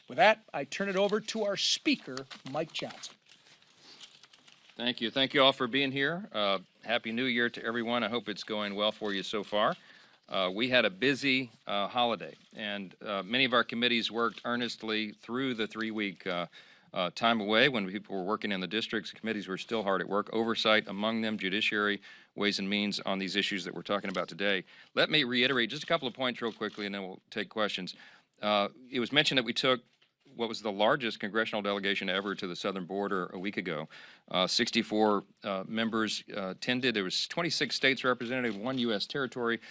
With that, I turn it over to our speaker, Mike Johnson. Thank you. Thank you all for being here. Happy New Year to everyone. I hope it's going well for you so far. We had a busy holiday, and many of our committees worked earnestly through the 3-week time away when people were working in the districts. Committees were still hard at work. Oversight among them, Judiciary, Ways and Means on these issues that we're talking about today. Let me reiterate just a couple of points real quickly, and then we'll take questions. It was mentioned that we took what was the largest congressional delegation ever to the southern border a week ago. 64 members attended. There was 26 states represented, 1 U.S. territory.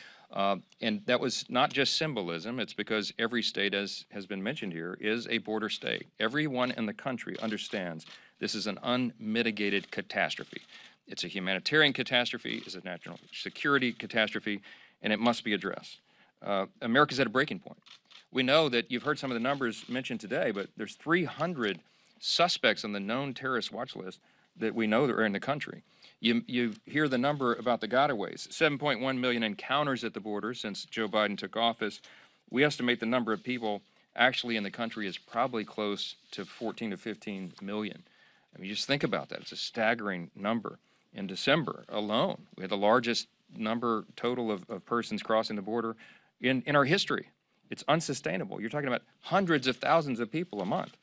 And that was not just symbolism. It's because every state, as has been mentioned here, is a border state. Everyone in the country understands this is an unmitigated catastrophe. It's a humanitarian catastrophe, it's a national security catastrophe, and it must be addressed. America's at a breaking point. We know that you've heard some of the numbers mentioned today, but there's 300 suspects on the known terrorist watch list that we know that are in the country. You hear the number about the gotaways, 7.1 million encounters at the border since Joe Biden took office. We estimate the number of people actually in the country is probably close to 14 to 15 million. I mean, just think about that. It's a staggering number. In December alone, we had the largest number total of persons crossing the border in our history. It's unsustainable. You're talking about hundreds of thousands of people a month.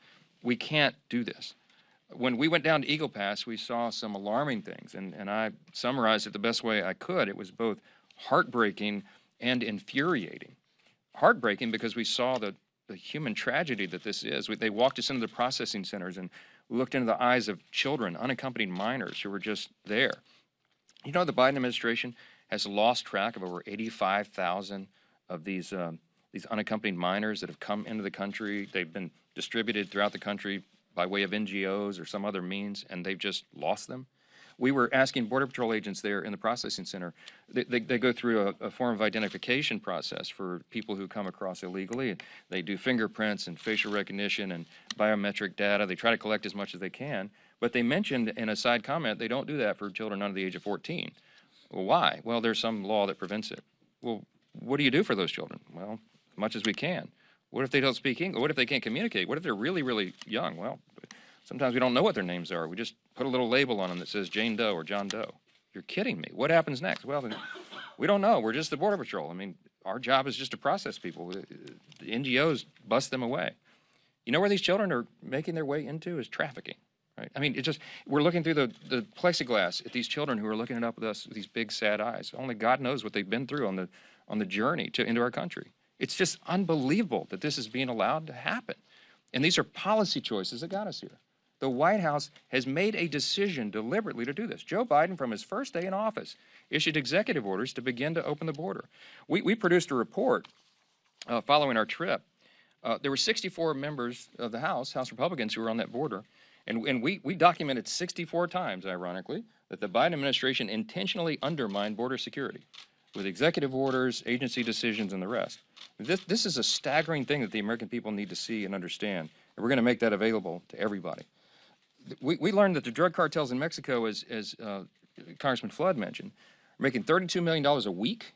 We can't do this. When we went down to Eagle Pass, we saw some alarming things, and I summarized it the best way I could. It was both heartbreaking and infuriating. Heartbreaking because we saw the human tragedy that this is. They walked us into the processing centers and looked into the eyes of children, unaccompanied minors who were just there. You know, the Biden administration has lost track of over 85,000 of these unaccompanied minors that have come into the country. They've been distributed throughout the country by way of NGOs or some other means, and they've just lost them. We were asking Border Patrol agents there in the processing center, they go through a form of identification process for people who come across illegally. They do fingerprints and facial recognition and biometric data. They try to collect as much as they can, but they mentioned in a side comment they don't do that for children under the age of 14. Well, why? Well, there's some law that prevents it. Well, what do you do for those children? Well, as much as we can. What if they don't speak English? What if they can't communicate? What if they're really, really young? Well, sometimes we don't know what their names are. We just put a little label on them that says Jane Doe or John Doe. You're kidding me. What happens next? Well, we don't know. We're just the Border Patrol. I mean, our job is just to process people. The NGOs bust them away. You know where these children are making their way into is trafficking. Right? I mean, we're looking through the plexiglass at these children who are looking it up with us with these big, sad eyes. Only God knows what they've been through on the journey into our country. It's just unbelievable that this is being allowed to happen. And these are policy choices that got us here. The White House has made a decision deliberately to do this. Joe Biden, from his first day in office, issued executive orders to begin to open the border. We produced a report following our trip. There were 64 members of the House Republicans who were on that border. And we documented 64 times, ironically, that the Biden administration intentionally undermined border security with executive orders, agency decisions, and the rest. This is a staggering thing that the American people need to see and understand, and we're going to make that available to everybody. We learned that the drug cartels in Mexico, as Congressman Flood mentioned, are making $32 million a week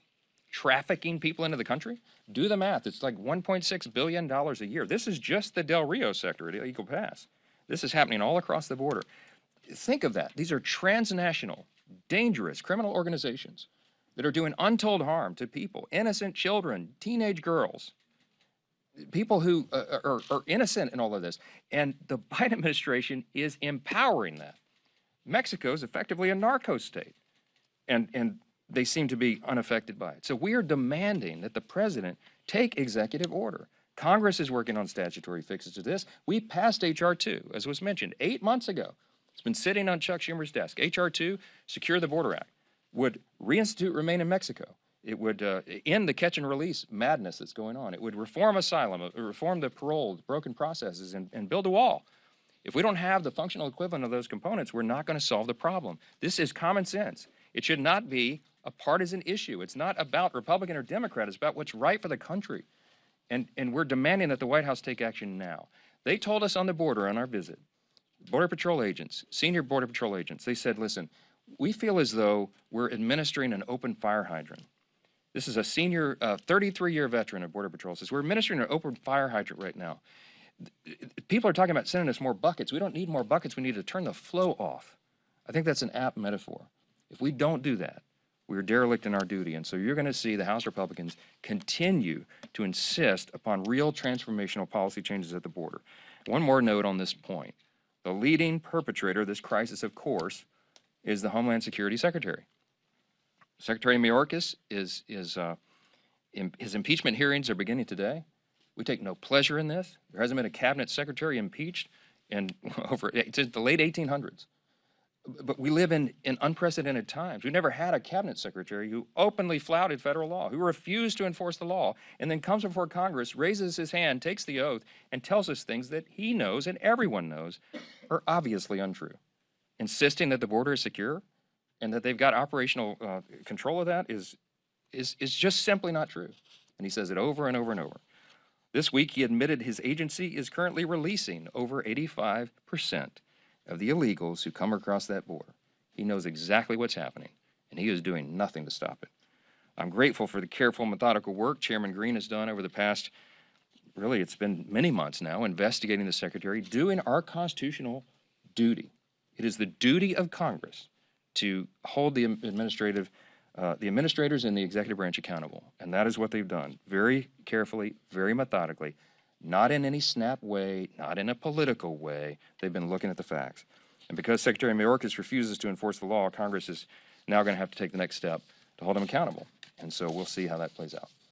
trafficking people into the country. Do the math. It's like $1.6 billion a year. This is just the Del Rio sector at Eagle Pass. This is happening all across the border. Think of that. These are transnational, dangerous criminal organizations that are doing untold harm to people, innocent children, teenage girls, people who are innocent in all of this. And the Biden administration is empowering that. Mexico is effectively a narco state, and they seem to be unaffected by it. So we are demanding that the president take executive order. Congress is working on statutory fixes to this. We passed H.R. 2, as was mentioned, 8 months ago. It's been sitting on Chuck Schumer's desk. H.R. 2, Secure the Border Act, would reinstitute Remain in Mexico. It would end the catch and release madness that's going on. It would reform asylum, reform the parole, broken processes, and build a wall. If we don't have the functional equivalent of those components, we're not going to solve the problem. This is common sense. It should not be a partisan issue. It's not about Republican or Democrat. It's about what's right for the country. And we're demanding that the White House take action now. They told us on the border on our visit, Border Patrol agents, senior Border Patrol agents, they said, listen, we feel as though we're administering an open fire hydrant. This is a senior 33-year veteran of Border Patrol says, we're administering an open fire hydrant right now. People are talking about sending us more buckets. We don't need more buckets. We need to turn the flow off. I think that's an apt metaphor. If we don't do that, we're derelict in our duty. And so you're going to see the House Republicans continue to insist upon real transformational policy changes at the border. One more note on this point. The leading perpetrator of this crisis, of course, is the Homeland Security Secretary. Secretary Mayorkas his impeachment hearings are beginning today. We take no pleasure in this. There hasn't been a cabinet secretary impeached in since the late 1800s. But we live in unprecedented times. We never had a cabinet secretary who openly flouted federal law, who refused to enforce the law, and then comes before Congress, raises his hand, takes the oath, and tells us things that he knows and everyone knows are obviously untrue. Insisting that the border is secure and that they've got operational control of that is just simply not true. And he says it over and over and over. This week, he admitted his agency is currently releasing over 85% of the illegals who come across that border. He knows exactly what's happening, and he is doing nothing to stop it. I'm grateful for the careful, methodical work Chairman Green has done over the past, really, it's been many months now, investigating the Secretary, doing our constitutional duty. It is the duty of Congress to hold the administrators in the executive branch accountable, and that is what they've done, very carefully, very methodically. Not in any snap way, not in a political way. They've been looking at the facts. And because Secretary Mayorkas refuses to enforce the law, Congress is now going to have to take the next step to hold him accountable. And so we'll see how that plays out.